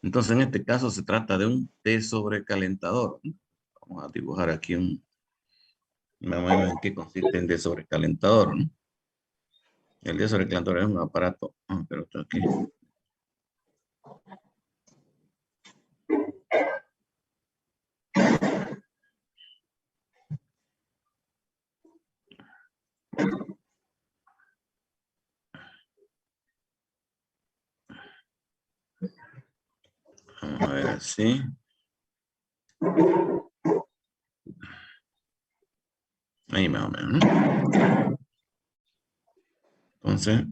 Entonces, en este caso se trata de un desobrecalentador, ¿no? Vamos a dibujar aquí más o menos en qué consiste el desobrecalentador, ¿no? El desobrecalentador es un aparato, pero está aquí. Vamos a ver así. Ahí más o menos, ¿no? Entonces,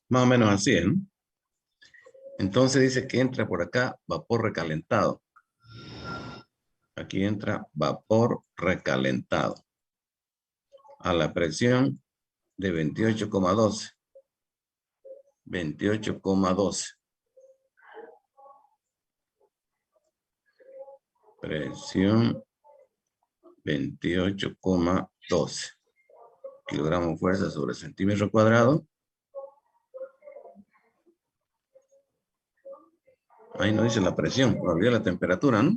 más o menos así, ¿no? Entonces dice que entra por acá vapor recalentado. Aquí entra vapor recalentado a la presión de 28,12. 28,12. Presión 28,12 kilogramos fuerza sobre centímetro cuadrado. Ahí no dice la presión, olvidé la temperatura, ¿no?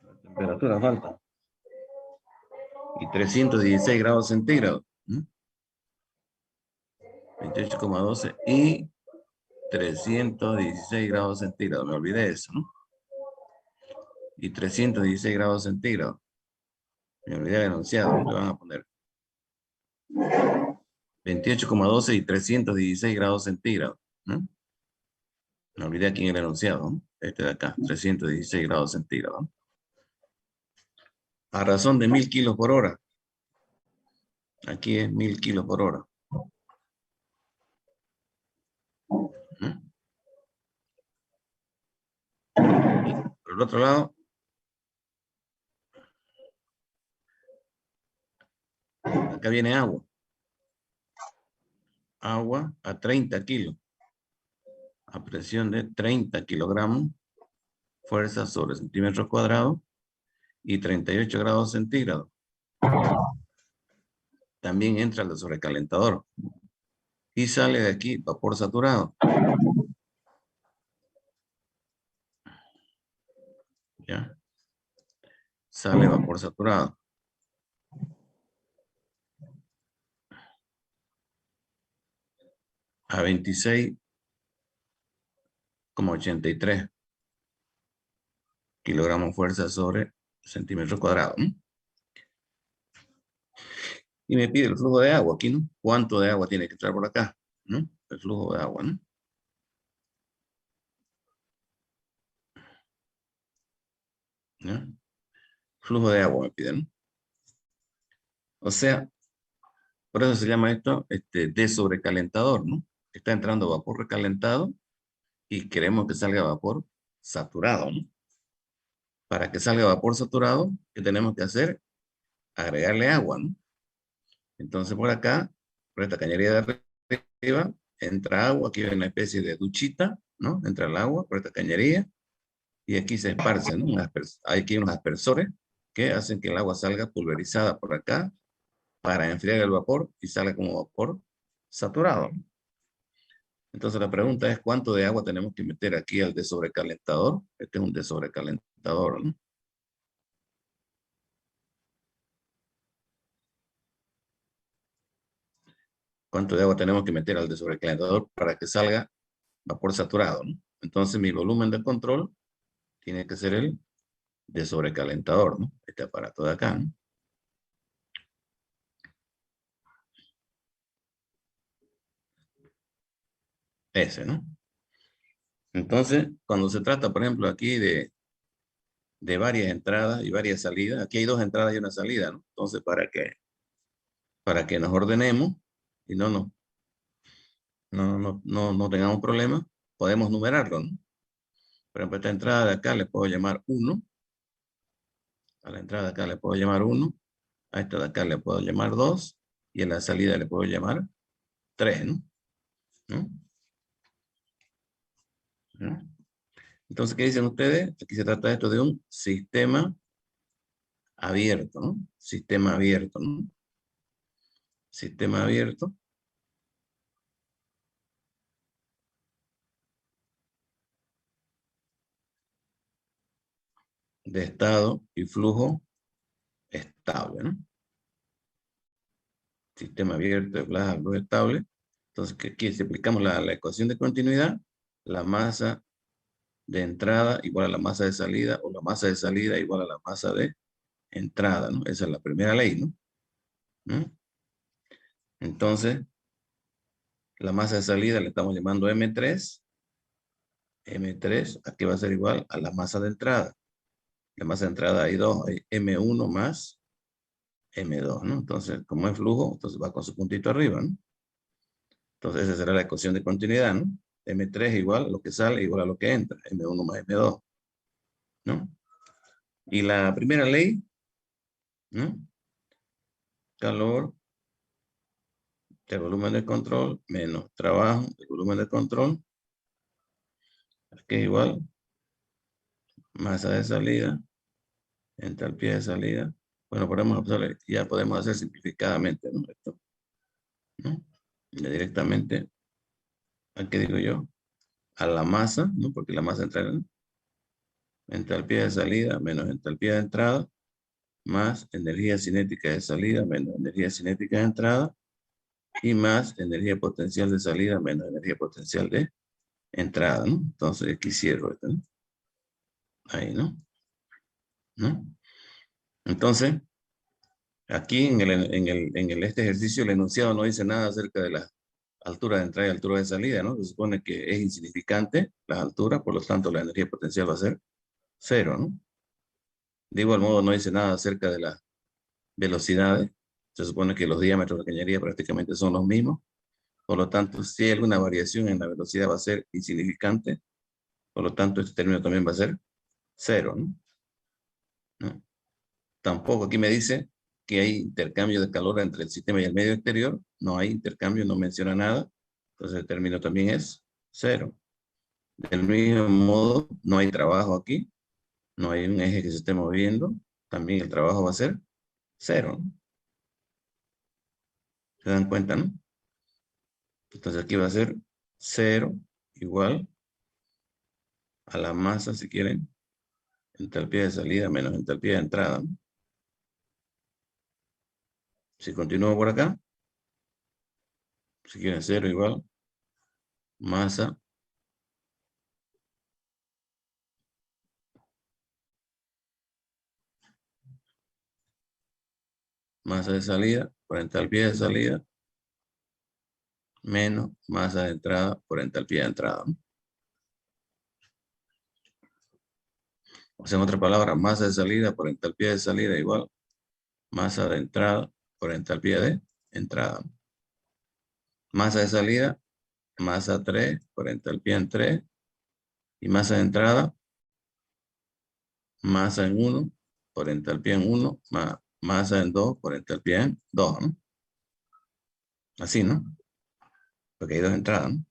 La temperatura falta. Y 316 grados centígrados. 28,12 y 316 grados centígrados. Me olvidé eso, ¿no? Y 316 grados centígrados. Me olvidé el enunciado. ¿Qué van a poner? 28,12 y 316 grados centígrados. ¿No? Me olvidé aquí en el enunciado, ¿no? Este de acá, 316 grados centígrados. ¿No? A razón de 1000 kilos por hora. Aquí es 1000 kilos por hora. ¿No? Por el otro lado, acá viene agua. Agua a 30 kilos. A presión de 30 kilogramos. Fuerza sobre centímetro cuadrado. Y 38 grados centígrados. También entra el sobrecalentador. Y sale de aquí vapor saturado. ¿Ya? Sale vapor saturado. A 26,83 kilogramos fuerza sobre centímetro cuadrado. ¿No? Y me pide el flujo de agua aquí, ¿no? ¿Cuánto de agua tiene que entrar por acá? ¿No? El flujo de agua, ¿no? ¿Ya? flujo de agua me piden, ¿no? O sea, por eso se llama esto de sobrecalentador, ¿no? Está entrando vapor recalentado y queremos que salga vapor saturado, ¿no? Para que salga vapor saturado, ¿qué tenemos que hacer? Agregarle agua, ¿no? Entonces por acá, por esta cañería de arriba, entra agua, aquí hay una especie de duchita, ¿no? Entra el agua por esta cañería y aquí se esparce, ¿no? Hay aquí unos aspersores que hacen que el agua salga pulverizada por acá para enfriar el vapor y salga como vapor saturado, ¿no? Entonces la pregunta es, ¿cuánto de agua tenemos que meter aquí al desobrecalentador? Este es un desobrecalentador, ¿no? ¿Cuánto de agua tenemos que meter al desobrecalentador para que salga vapor saturado, ¿no? Entonces mi volumen de control tiene que ser el desobrecalentador, ¿no? Este aparato de acá, ¿no? Ese, ¿no? Entonces, cuando se trata, por ejemplo, aquí de varias entradas y varias salidas, aquí hay dos entradas y una salida, ¿no? Entonces, para que nos ordenemos y no tengamos problemas, podemos numerarlo, ¿no? Por ejemplo, esta entrada de acá le puedo llamar 1, a la entrada de acá le puedo llamar 1, a esta de acá le puedo llamar 2 y en la salida le puedo llamar 3, ¿no? ¿No? ¿No? Entonces, ¿qué dicen ustedes? Aquí se trata esto de un sistema abierto, ¿no? Sistema abierto, ¿no? Sistema abierto de estado y flujo estable, ¿no? Sistema abierto de flujo estable. Entonces, que aquí si aplicamos la ecuación de continuidad, la masa de entrada igual a la masa de salida, o la masa de salida igual a la masa de entrada, ¿no? Esa es la primera ley, ¿no? ¿Mm? Entonces, la masa de salida le estamos llamando M3. M3, aquí va a ser igual a la masa de entrada. La masa de entrada hay dos, hay M1 más M2, ¿no? Entonces, como es flujo, entonces va con su puntito arriba, ¿no? Entonces, esa será la ecuación de continuidad, ¿no? M3 igual a lo que sale, igual a lo que entra, M1 más M2, ¿no? Y la primera ley, ¿no? Calor del volumen de control menos trabajo del volumen de control, que es igual masa de salida, entalpía de salida. Bueno, ya podemos hacer simplificadamente, ¿no? Esto, ¿no? Ya directamente, ¿a qué digo yo? A la masa, ¿no? Porque la masa entra en entalpía de salida menos entalpía de entrada, más energía cinética de salida menos energía cinética de entrada, y más energía potencial de salida menos energía potencial de entrada, ¿no? Entonces aquí cierro esto, ¿no? Ahí, ¿no? ¿No? Entonces, aquí en este ejercicio el enunciado no dice nada acerca de la altura de entrada y altura de salida, ¿no? Se supone que es insignificante la altura, por lo tanto la energía potencial va a ser cero, ¿no? De igual modo no dice nada acerca de las velocidades. Se supone que los diámetros de la cañería prácticamente son los mismos. Por lo tanto, si hay alguna variación en la velocidad va a ser insignificante. Por lo tanto, este término también va a ser cero, ¿no? ¿No? Tampoco aquí me dice que hay intercambio de calor entre el sistema y el medio exterior. No hay intercambio, no menciona nada. Entonces el término también es cero. Del mismo modo, no hay trabajo aquí. No hay un eje que se esté moviendo. También el trabajo va a ser cero, ¿no? ¿Se dan cuenta, no? Entonces aquí va a ser cero igual a la masa, si quieren, entalpía de salida menos entalpía de entrada, ¿no? Si continúo por acá, si quieren cero igual, masa de salida por entalpía de salida menos masa de entrada por entalpía de entrada, ¿no? O sea, en otra palabra, masa de salida por entalpía de salida igual masa de entrada por entalpía de entrada. Masa de salida, masa 3 por entalpía en 3. Y masa de entrada, masa en 1 por entalpía en 1, más masa en 2 por entalpía en 2, ¿no? Así, ¿no? Porque hay dos entradas, ¿no?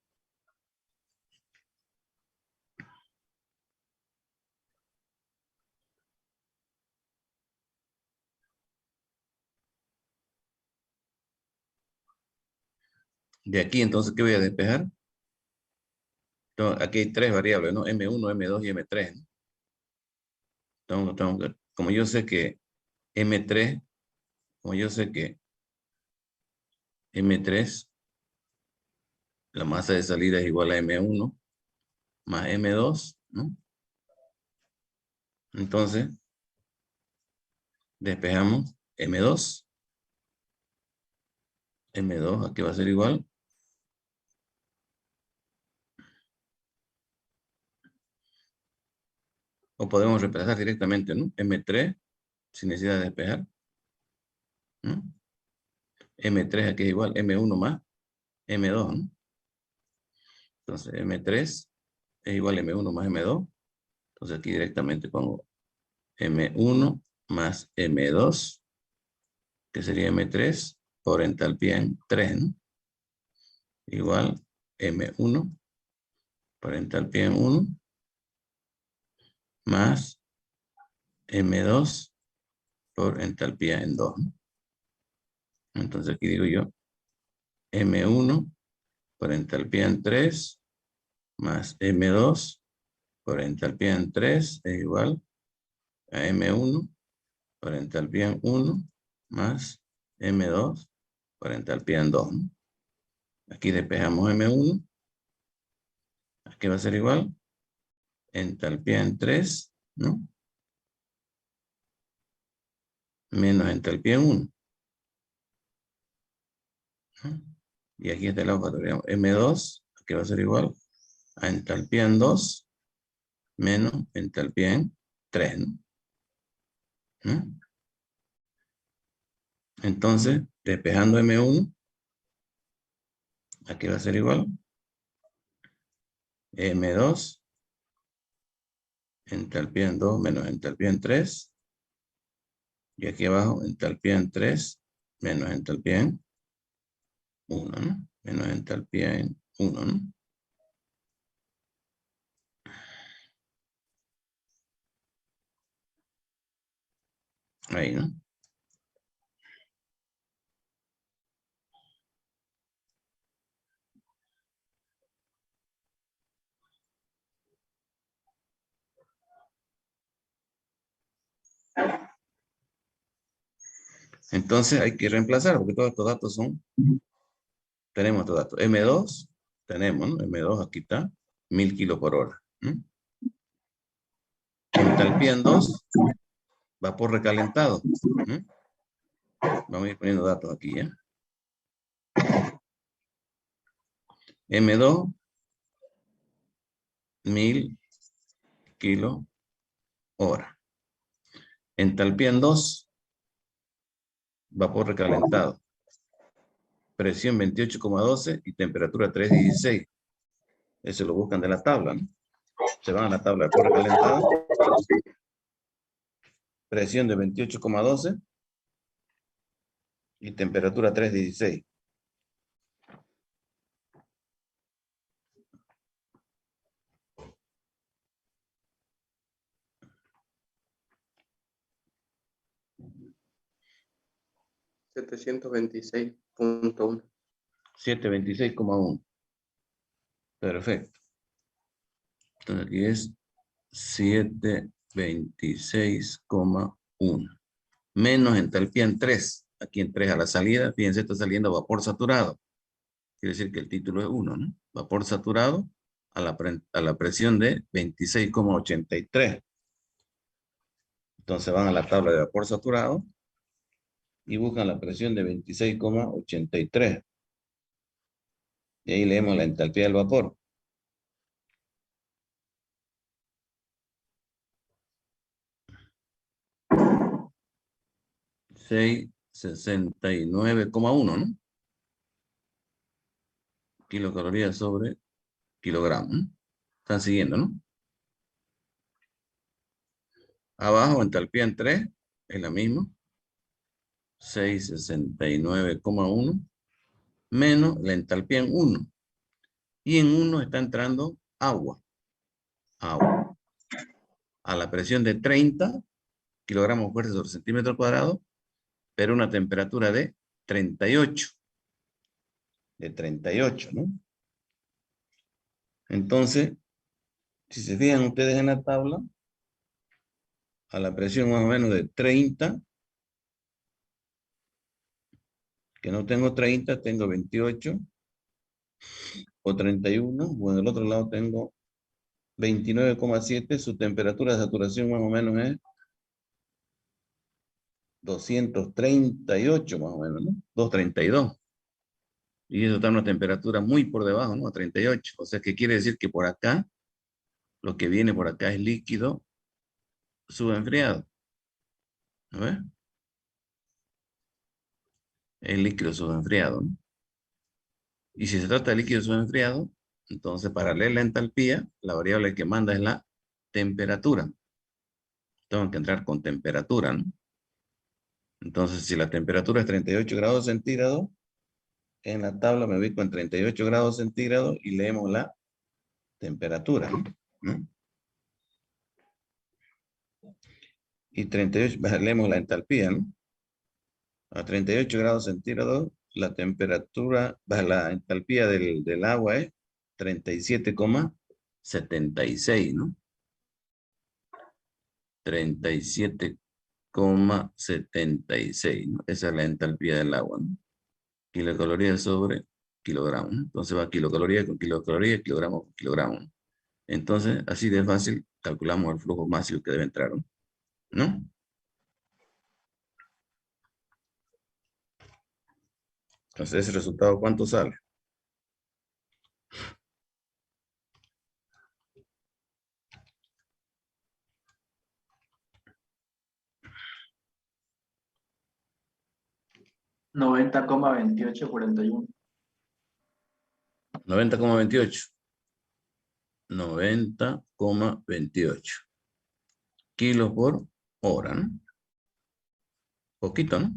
De aquí, entonces, ¿qué voy a despejar? Entonces, aquí hay tres variables, ¿no? M1, M2 y M3, ¿no? Como yo sé que M3, como yo sé que M3, la masa de salida es igual a M1 más M2, ¿no? Entonces, despejamos M2. M2, aquí va a ser igual. O podemos reemplazar directamente, ¿no? M3, sin necesidad de despejar, ¿no? M3 aquí es igual, M1 más M2, ¿no? Entonces, M3 es igual a M1 más M2. Entonces, aquí directamente pongo M1 más M2, que sería M3 por entalpía en 3, ¿no? Igual M1 por entalpía en 1 más M2 por entalpía en 2, ¿no? Entonces aquí digo yo M1 por entalpía en 3 más M2 por entalpía en 3 es igual a M1 por entalpía en 1 más M2 por entalpía en 2, ¿no? Aquí despejamos M1. Aquí va a ser igual. Entalpía en 3, ¿no? Menos entalpía en 1, ¿no? Y aquí este lado factorizamos M2, que va a ser igual a entalpía en 2 menos entalpía en 3, ¿no? ¿No? Entonces, despejando M1, aquí va a ser igual M2, entalpía en 2 menos entalpía en 3. Y aquí abajo, entalpía en 3 menos entalpía en 1, ¿no? Menos entalpía en 1, ¿no? Ahí, ¿no? Entonces hay que reemplazar porque todos estos datos tenemos estos datos. M2, tenemos, ¿no? M2 aquí está, 1000 kilos por hora, ¿no? Entalpía en 2, vapor recalentado, ¿no? Vamos a ir poniendo datos aquí, ¿ya? M2, 1000 kilos hora. Entalpía en 2, vapor recalentado. Presión 28,12 y temperatura 3,16. Eso lo buscan de la tabla, ¿no? Se van a la tabla de vapor recalentado. Presión de 28,12 y temperatura 3,16. $726.1. 726,1. Perfecto. Entonces aquí es 726,1. Menos entalpía en 3. Aquí en 3 a la salida. Fíjense, está saliendo vapor saturado. Quiere decir que el título es 1, ¿no? Vapor saturado a la presión de 26,83. Entonces van a la tabla de vapor saturado y buscan la presión de 26,83. Y ahí leemos la entalpía del vapor. 669,1, ¿no? Kilocalorías sobre kilogramo, ¿no? Están siguiendo, ¿no? Abajo, entalpía en 3, es la misma. 669,1 menos la entalpía en 1. Y en 1 está entrando agua. Agua. A la presión de 30 kilogramos fuerza sobre centímetro cuadrado, pero una temperatura de 38. De 38, ¿no? Entonces, si se fijan ustedes en la tabla, a la presión más o menos de 30, que no tengo 30, tengo 28 o 31, o en el otro lado tengo 29,7, su temperatura de saturación más o menos es 238 más o menos, ¿no? 232. Y eso está a una temperatura muy por debajo, ¿no? A 38. O sea, que quiere decir que por acá, lo que viene por acá es líquido subenfriado. ¿No ves? Es líquido subenfriado, ¿no? Y si se trata de líquido subenfriado, entonces para leer la entalpía, la variable que manda es la temperatura. Tengo que entrar con temperatura, ¿no? Entonces, si la temperatura es 38 grados centígrados, en la tabla me ubico en 38 grados centígrados y leemos la temperatura, ¿no? Y 38, leemos la entalpía, ¿no? A 38 grados centígrados, la temperatura, la entalpía del agua es 37,76, ¿no? 37,76, ¿no? Esa es la entalpía del agua, ¿no? Kilocalorías sobre kilogramos, ¿no? Entonces va kilocaloría con kilocaloría, kilogramo con kilogramo, ¿no? Entonces, así de fácil, calculamos el flujo máximo que debe entrar, ¿no? ¿No? Entonces, ese resultado, ¿cuánto sale? Noventa coma 2841. 90,28. 90,28 kilos por hora, ¿no? Poquito, ¿no?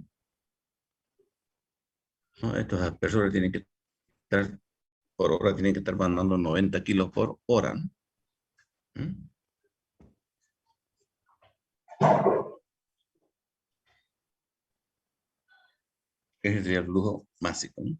¿No? Estos aspersores tienen que estar, por hora, tienen que estar mandando 90 kilos por hora, ¿no? ¿Mm? Ese sería el flujo máximo, ¿no?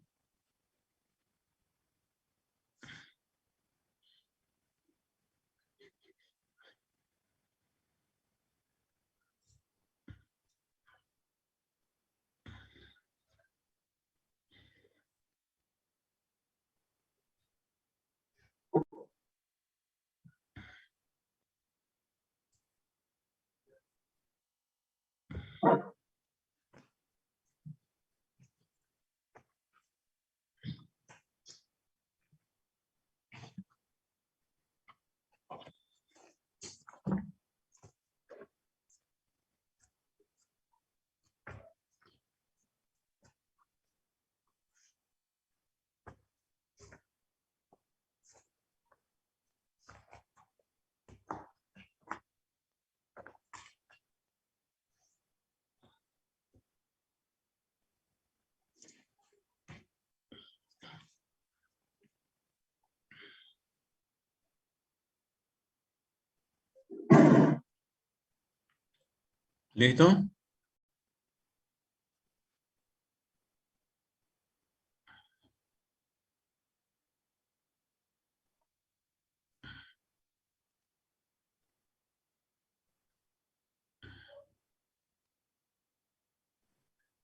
¿Listo?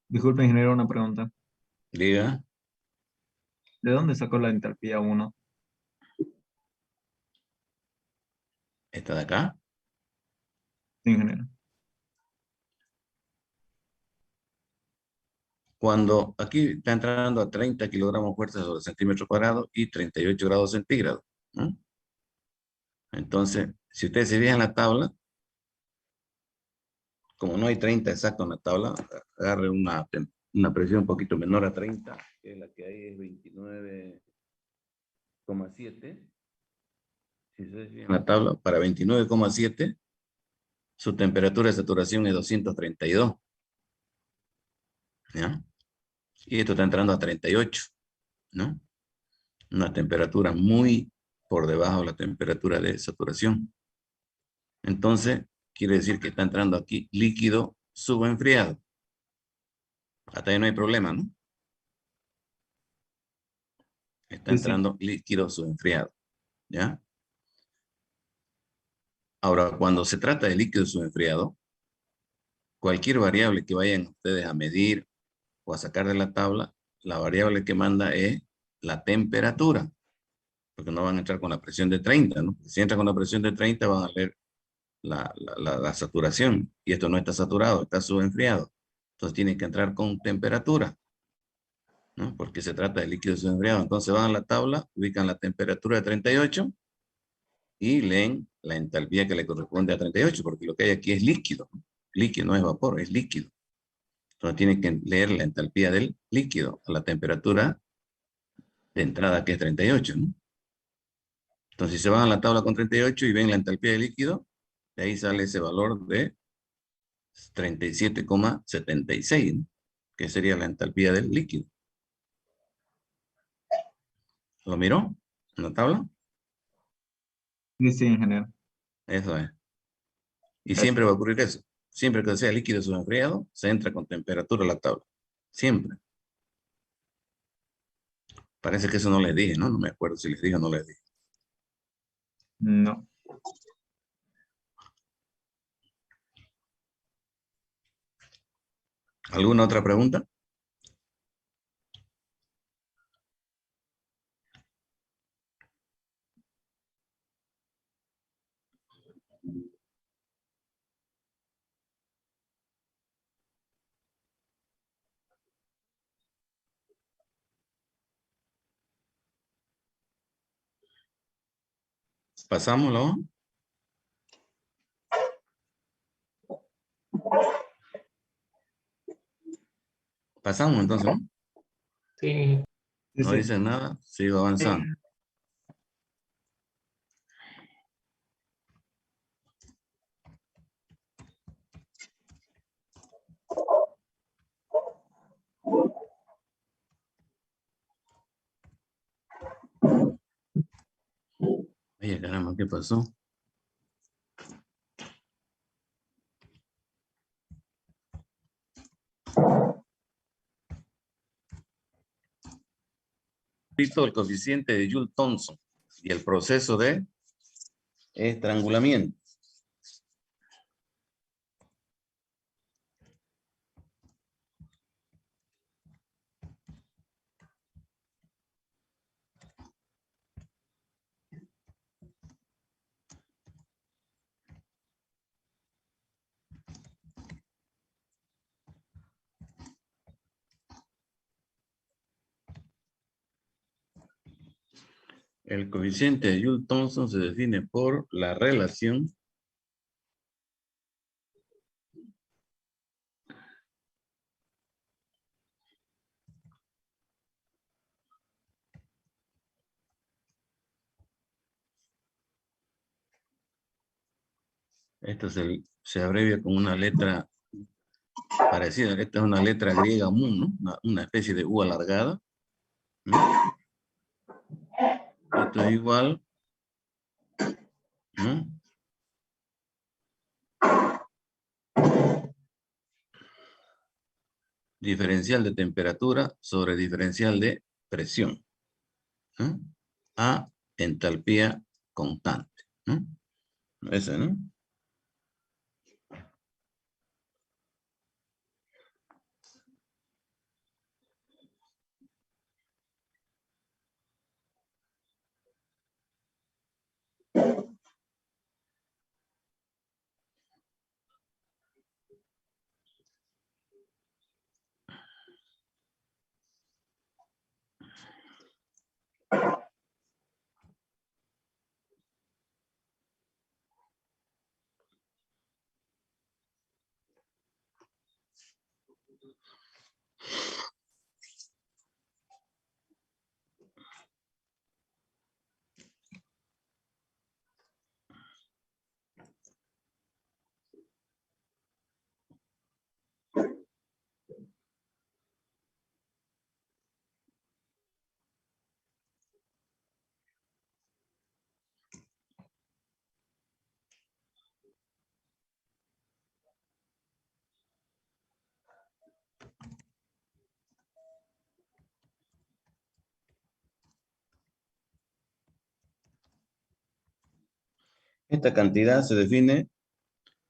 Disculpe, ingeniero, una pregunta. Diga, ¿De dónde sacó la entalpía 1? esta de acá. Sí, ingeniero. Cuando aquí está entrando a 30 kilogramos fuerza sobre centímetro cuadrado y 38 grados centígrados, ¿no? Entonces, si ustedes se fijan en la tabla, como no hay 30 exacto en la tabla, agarre una presión un poquito menor a 30, que es la que hay es 29,7. Si se ve en la tabla, para 29,7, su temperatura de saturación es 232. ¿Ya? Y esto está entrando a 38, ¿no? Una temperatura muy por debajo de la temperatura de saturación. Entonces, quiere decir que está entrando aquí líquido subenfriado. Hasta ahí no hay problema, ¿no? Está Sí, sí. entrando líquido subenfriado, ¿ya? Ahora, cuando se trata de líquido subenfriado, cualquier variable que vayan ustedes a medir o a sacar de la tabla, la variable que manda es la temperatura, porque no van a entrar con la presión de 30, ¿no? Si entran con la presión de 30, van a leer la saturación, y esto no está saturado, está subenfriado. Entonces tienen que entrar con temperatura, ¿no? Porque se trata de líquido subenfriado. Entonces van a la tabla, ubican la temperatura de 38 y leen la entalpía que le corresponde a 38, porque lo que hay aquí es líquido, ¿no? Líquido, no es vapor, es líquido. Entonces tienen que leer la entalpía del líquido a la temperatura de entrada, que es 38, ¿no? Entonces, si se van a la tabla con 38 y ven la entalpía del líquido, de ahí sale ese valor de 37,76, ¿no? Que sería la entalpía del líquido. ¿Lo miró en la tabla? Sí, sí, ingeniero. Eso es. Y Gracias. siempre va a ocurrir eso. Siempre que sea líquido subenfriado, se entra con temperatura a la tabla. Siempre. Parece que eso no les dije, ¿no? No me acuerdo si les dije o no les dije. No. ¿Alguna otra pregunta? ¿Pasámoslo? Pasamos entonces, ¿no? Sí. Sí, No sí. dicen nada, sigo avanzando. Oye, caramba, ¿qué pasó? Visto el coeficiente de Joule-Thomson y el proceso de estrangulamiento. El coeficiente de Joule-Thomson se define por la relación esto se abrevia con una letra parecida. Esta es una letra griega mu, ¿no? Una especie de U alargada, ¿no? Esto es igual, ¿no? Diferencial de temperatura sobre diferencial de presión, ¿no? A entalpía constante, ¿no? Ese, ¿no? Esta cantidad se define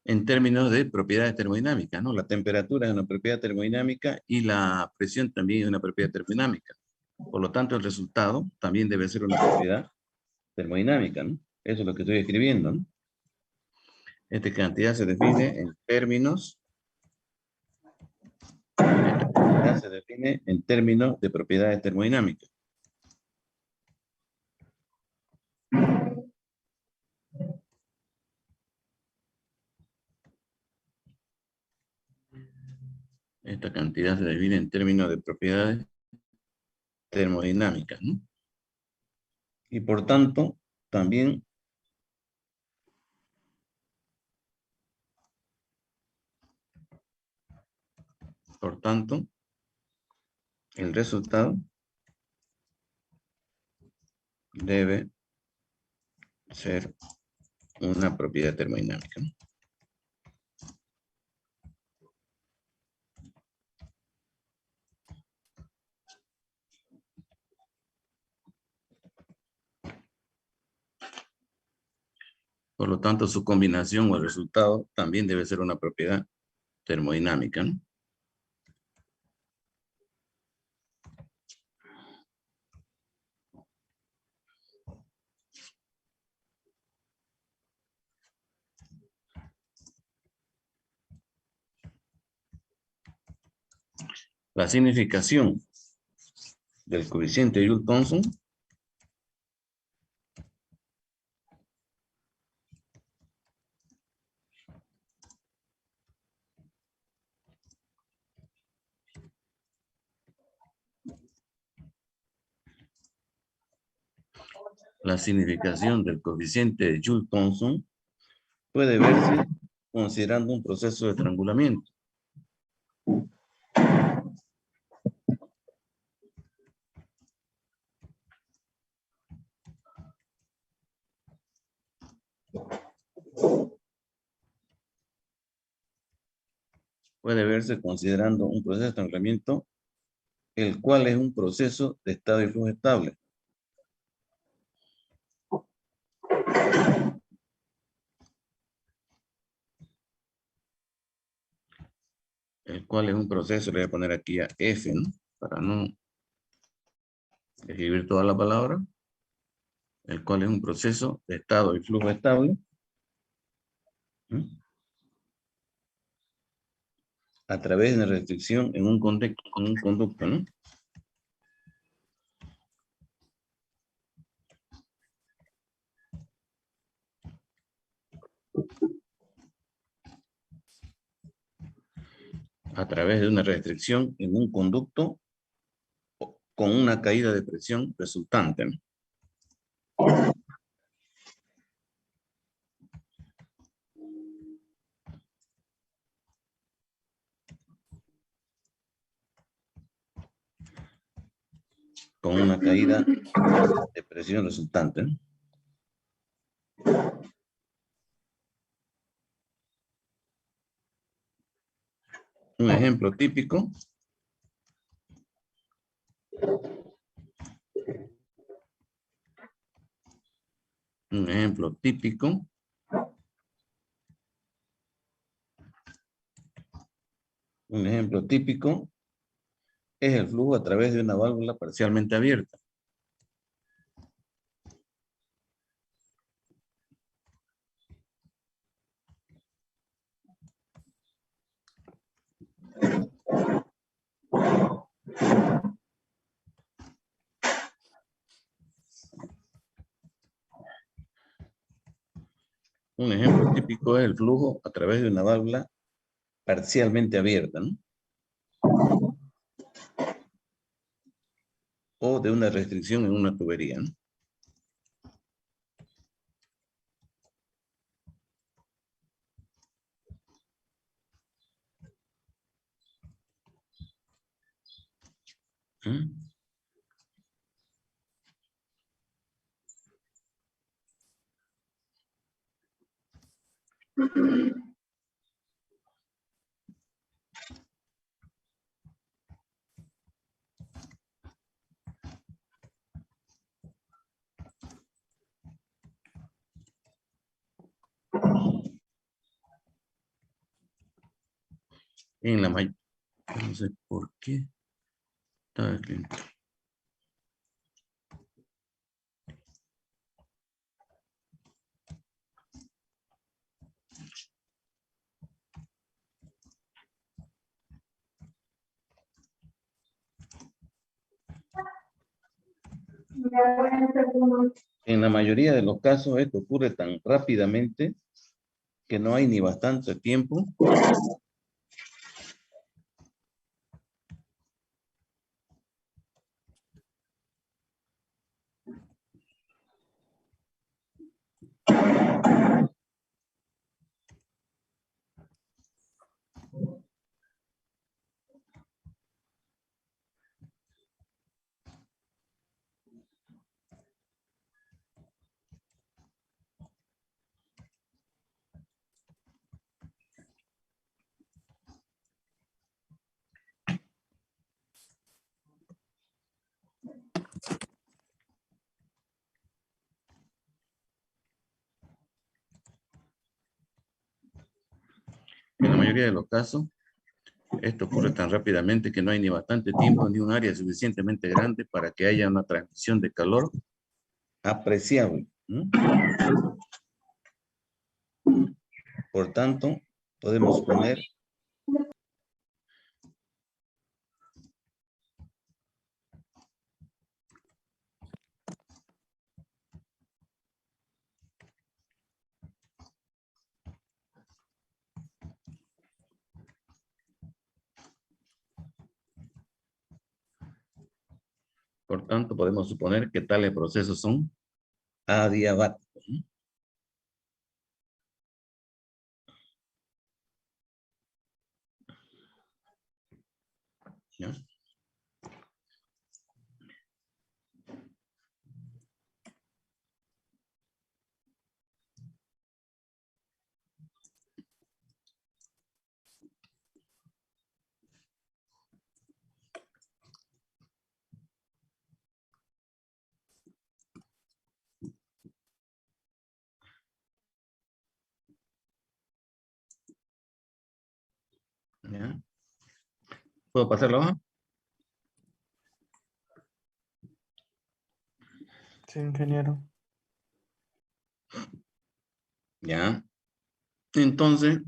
en términos de propiedades termodinámicas, ¿no? La temperatura es una propiedad termodinámica y la presión también es una propiedad termodinámica. Por lo tanto, el resultado también debe ser una propiedad termodinámica, ¿no? Eso es lo que estoy escribiendo, ¿no? Esta cantidad se define en términos, de propiedades termodinámicas. Esta cantidad se define en términos de propiedades termodinámicas, ¿no? Y por tanto, también el resultado debe ser una propiedad termodinámica, ¿no? Por lo tanto, su combinación o el resultado también debe ser una propiedad termodinámica, ¿no? La significación del coeficiente de Joule-Thomson de Joule-Thomson puede verse considerando un proceso de estrangulamiento. Puede verse considerando un proceso de estrangulamiento, el cual es un proceso de estado y flujo estable. El cual es un proceso, le voy a poner aquí a F, ¿no? Para no escribir toda la palabra. El cual es un proceso de estado y flujo estable. ¿Mm? A través de una restricción en un conducto, ¿no? A través de una restricción en un conducto con una caída de presión resultante, ¿no? Con una caída de presión resultante, ¿no? Un ejemplo típico. Un ejemplo típico. Un ejemplo típico es el flujo a través de una válvula parcialmente abierta. Un ejemplo típico es el flujo a través de una válvula parcialmente abierta, ¿no? o de una restricción en una tubería, ¿no? ¿Mm? En la mayoría, no sé por qué. Está aquí. En la mayoría de los casos esto ocurre tan rápidamente que no hay ni bastante tiempo en la mayoría de los casos, esto ocurre tan rápidamente que no hay ni bastante tiempo ni un área suficientemente grande para que haya una transmisión de calor apreciable. ¿No? Por tanto, podemos poner por tanto, podemos suponer que tales procesos son adiabáticos. ¿No? ¿Ya? ¿Ya? ¿Puedo pasar la hoja? Sí, ingeniero. Ya. Entonces,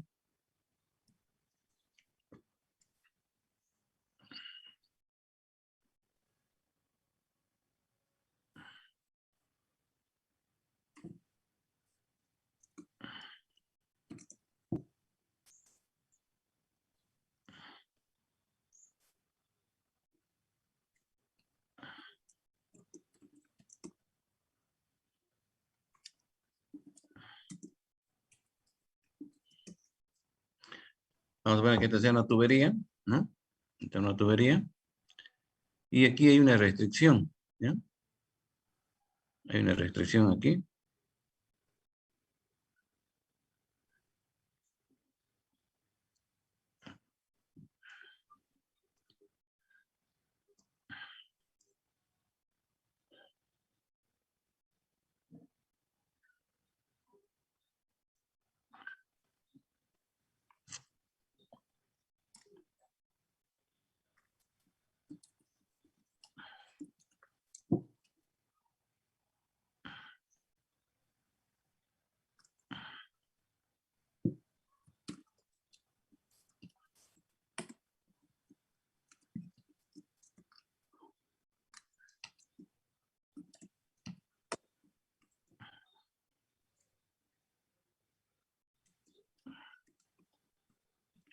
vamos a ver que esta sea una tubería, ¿no? Esta es una tubería. Y aquí hay una restricción, ¿ya? Hay una restricción aquí.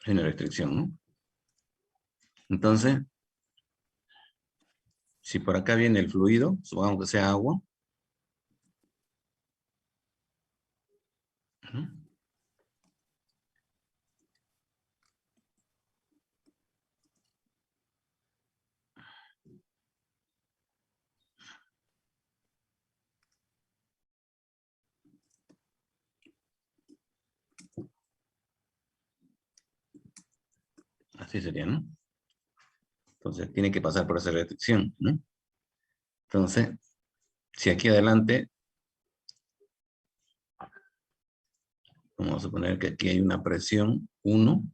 Hay una restricción, ¿no? Entonces, Si por acá viene el fluido, supongamos que sea agua. Así sería, ¿no? Entonces tiene que pasar por esa restricción, ¿no? Entonces, si aquí adelante, vamos a suponer que aquí hay una presión 1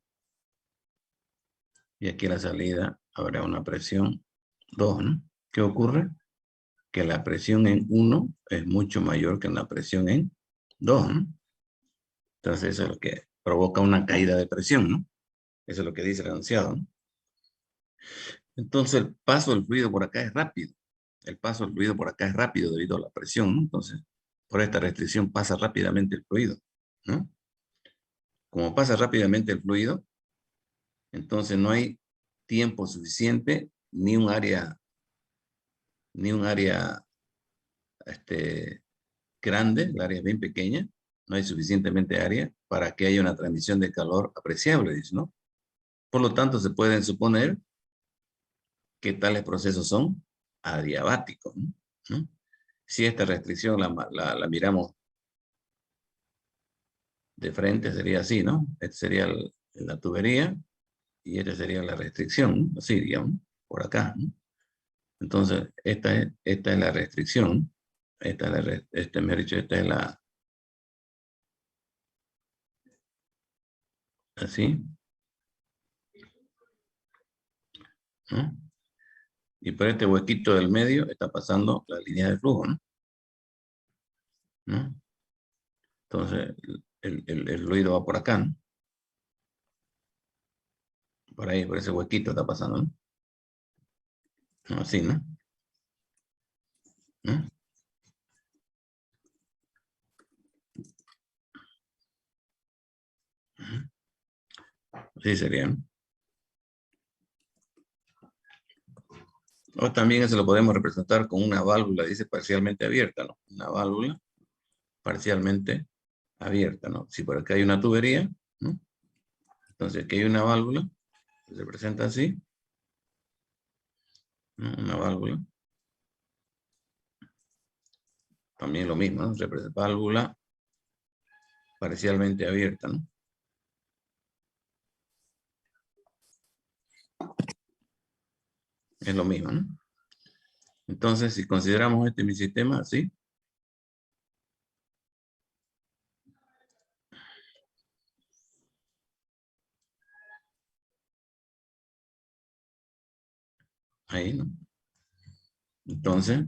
y aquí a la salida habrá una presión 2, ¿no? ¿Qué ocurre? Que la presión en 1 es mucho mayor que la presión en 2, ¿no? Entonces eso es lo que provoca una caída de presión, ¿no? Eso es lo que dice el enunciado, ¿no? Entonces el paso del fluido por acá es rápido. El paso del fluido por acá es rápido debido a la presión, ¿no? Entonces, por esta restricción pasa rápidamente el fluido, ¿no? Como pasa rápidamente el fluido, entonces no hay tiempo suficiente ni un área grande, el área es bien pequeña, no hay suficientemente área para que haya una transmisión de calor apreciable, dice, ¿no? Por lo tanto, se pueden suponer que tales procesos son adiabáticos, ¿no? Si esta restricción la miramos de frente, sería así, ¿no? Esta sería la tubería y esta sería la restricción, ¿no? Así, digamos, por acá, ¿no? Entonces, esta es la restricción, mejor dicho, esta es la, así, ¿no? Y por este huequito del medio está pasando la línea de flujo, ¿no? ¿No? Entonces, el fluido va por acá, ¿no? Por ahí, por ese huequito está pasando, ¿no? Así, ¿no? ¿No? Así sería, ¿no? O también eso lo podemos representar con una válvula, dice parcialmente abierta, ¿no? Una válvula parcialmente abierta, ¿no? Si por acá hay una tubería, ¿no? Entonces aquí hay una válvula, se presenta así, ¿no? Una válvula. También lo mismo, ¿no? Representa válvula parcialmente abierta, ¿no? Es lo mismo, ¿no? Entonces, si consideramos este mi sistema así, ahí, ¿no? Entonces,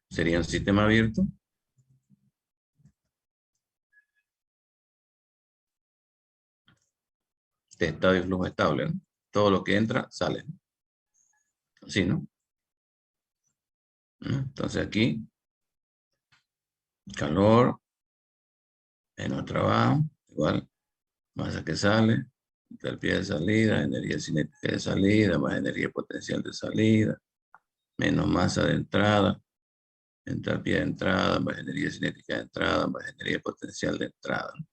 sería un sistema abierto de estado y flujo estable, ¿no? Todo lo que entra, sale, ¿no? Así, ¿no? ¿No? Entonces aquí, calor, menos trabajo, igual, masa que sale, entalpía de salida, energía cinética de salida, más energía potencial de salida, menos masa de entrada, entalpía de entrada, más energía cinética de entrada, más energía potencial de entrada, ¿no?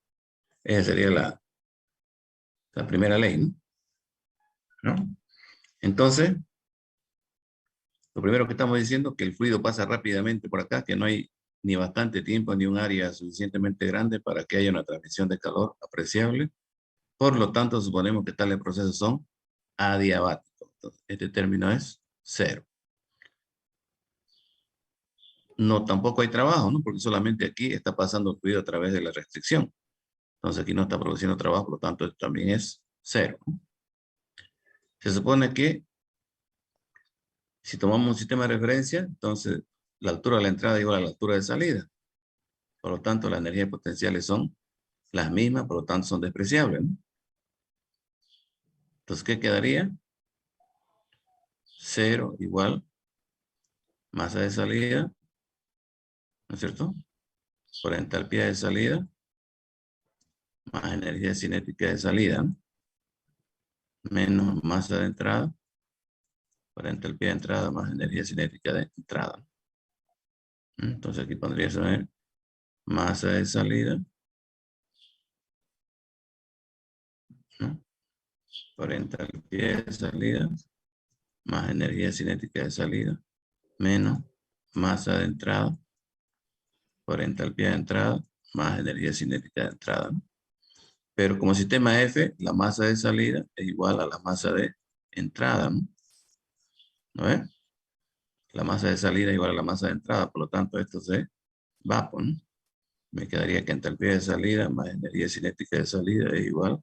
Esa sería la primera ley, ¿no? ¿No? Entonces, lo primero que estamos diciendo es que el fluido pasa rápidamente por acá, que no hay ni bastante tiempo ni un área suficientemente grande para que haya una transmisión de calor apreciable. Por lo tanto, suponemos que tales procesos son adiabáticos. Entonces, este término es cero. No, tampoco hay trabajo, ¿no? Porque solamente aquí está pasando el fluido a través de la restricción. Entonces aquí no está produciendo trabajo, por lo tanto esto también es cero. Se supone que si tomamos un sistema de referencia, entonces la altura de la entrada es igual a la altura de salida. Por lo tanto, las energías potenciales son las mismas, por lo tanto son despreciables, ¿no? Entonces, ¿qué quedaría? Cero igual masa de salida, ¿no es cierto? Por entalpía de salida, más energía cinética de salida, ¿no? Menos masa de entrada, Para entalpía de entrada más energía cinética de entrada. Entonces aquí pondría ser masa de salida, ¿no? Por entalpía de salida más energía cinética de salida menos masa de entrada por entalpía de entrada más energía cinética de entrada, ¿no? Pero como sistema F, la masa de salida es igual a la masa de entrada, ¿no? ¿No ves? La masa de salida es igual a la masa de entrada, por lo tanto esto se va, ¿no? Me quedaría que entalpía de salida más energía cinética de salida es igual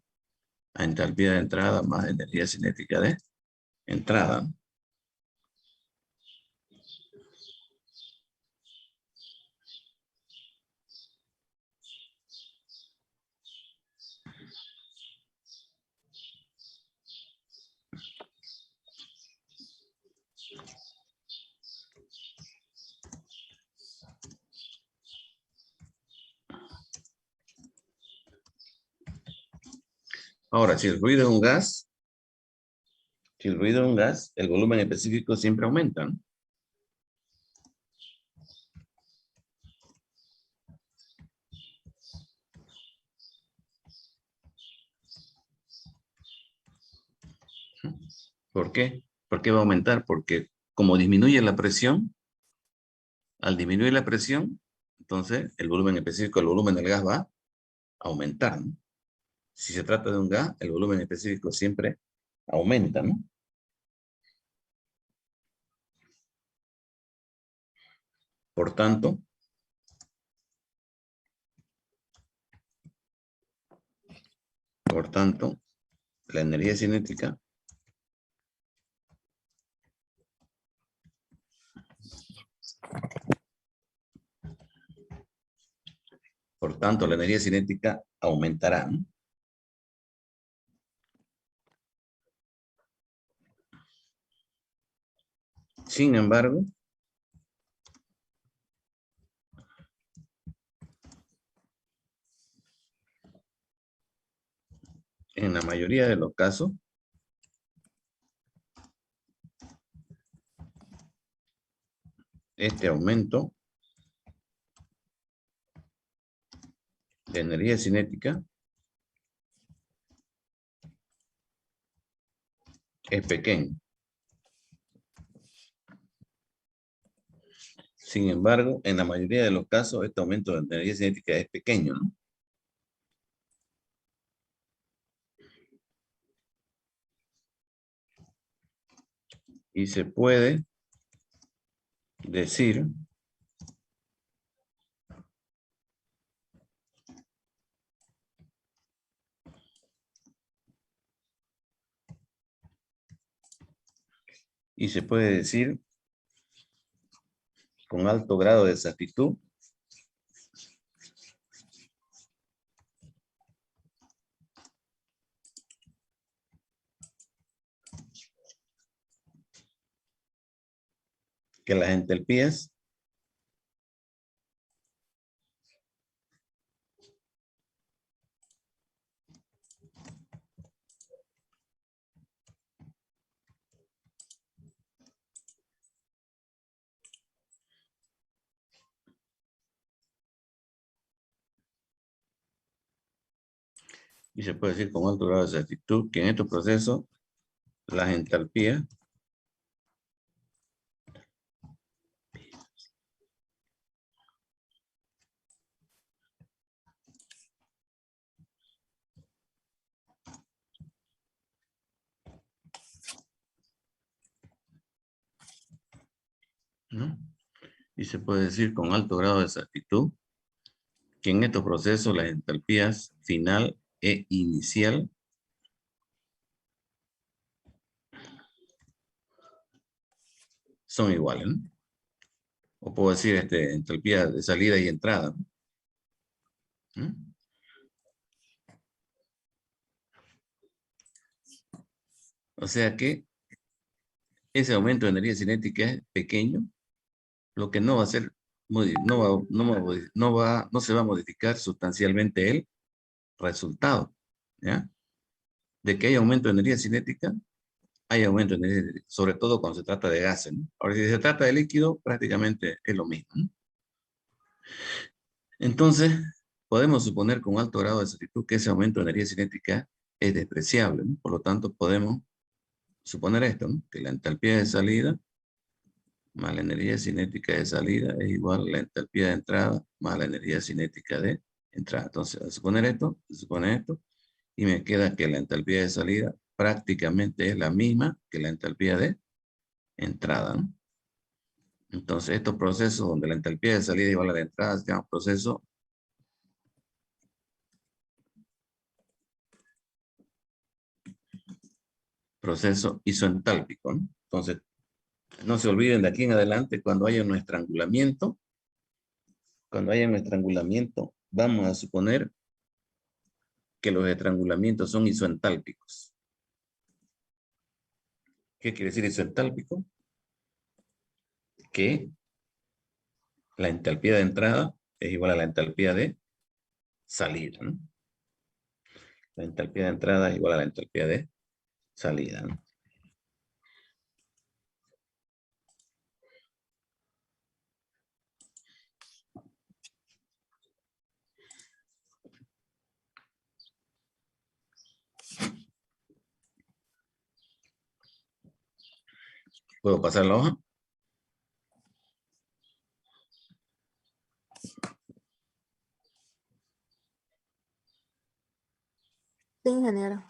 a entalpía de entrada más energía cinética de entrada, ¿no? Ahora, si el ruido es un gas, el volumen específico siempre aumenta, ¿no? ¿Por qué? ¿Por qué va a aumentar? Porque como disminuye la presión, al disminuir la presión, entonces el volumen específico, el volumen del gas va a aumentar, ¿no? Si se trata de un gas, el volumen específico siempre aumenta, ¿no? Por tanto, la energía cinética aumentará, ¿no? Sin embargo, en la mayoría de los casos, este aumento de energía cinética es pequeño. Sin embargo, en la mayoría de los casos, este aumento de energía cinética es pequeño, ¿no? Y se puede decir con alto grado de exactitud que las entalpías y se puede decir con alto grado de exactitud que en estos procesos las entalpías ¿no? Y se puede decir con alto grado de exactitud que en estos procesos las entalpías final e inicial son iguales, ¿no? O puedo decir entalpía de salida y entrada, ¿no? O sea que ese aumento de energía cinética es pequeño, lo que no va a ser, no se va a modificar sustancialmente el resultado, ¿ya? De que hay aumento de energía cinética, hay aumento de energía, sobre todo cuando se trata de gases, ¿no? Ahora, si se trata de líquido, prácticamente es lo mismo, ¿no? Entonces, podemos suponer con alto grado de exactitud que ese aumento de energía cinética es despreciable, ¿no? Por lo tanto, podemos suponer esto, ¿no? Que la entalpía de salida más la energía cinética de salida es igual a la entalpía de entrada más la energía cinética de entrada. Entonces, al suponer esto, se supone esto, y me queda que la entalpía de salida prácticamente es la misma que la entalpía de entrada, ¿no? Entonces, estos procesos donde la entalpía de salida es igual a la de entrada se llaman proceso isoentálpico, ¿no? Entonces, no se olviden de aquí en adelante, cuando haya un estrangulamiento, vamos a suponer que los estrangulamientos son isoentálpicos. ¿Qué quiere decir isoentálpico? Que la entalpía de entrada es igual a la entalpía de salida, ¿no? La entalpía de entrada es igual a la entalpía de salida, ¿no? ¿Puedo pasar la hoja? Sí, ingeniero.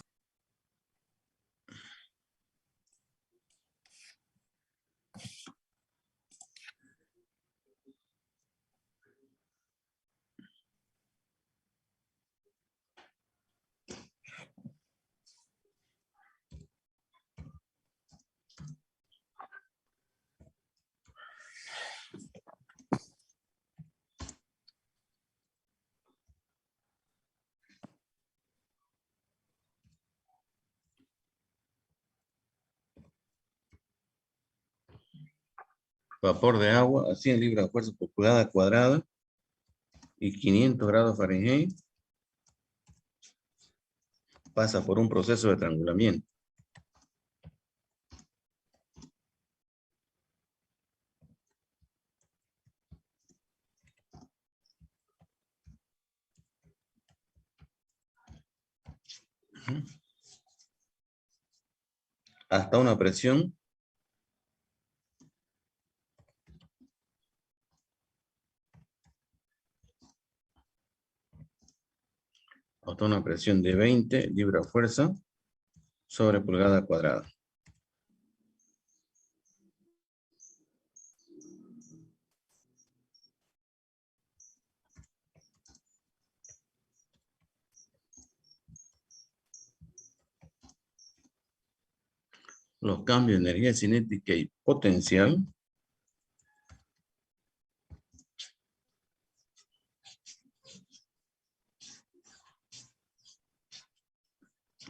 Vapor de agua a 100 libras de fuerza por pulgada cuadrada y 500 grados Fahrenheit pasa por un proceso de estrangulamiento. Hasta una presión de 20 libras fuerza sobre pulgada cuadrada. Los cambios de energía cinética y potencial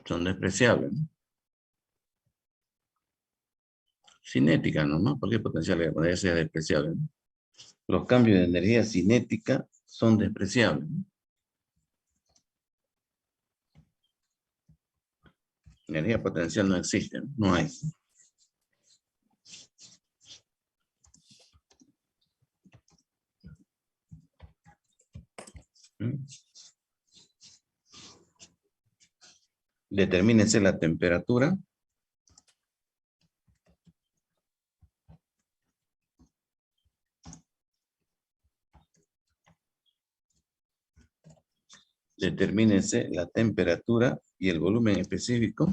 son despreciables, ¿no? Cinética nomás, porque potencial podría ser despreciable, ¿no? Los cambios de energía cinética son despreciables, ¿no? Energía potencial no existe, ¿no? No hay. Determínese la temperatura. Determínese la temperatura y el volumen específico.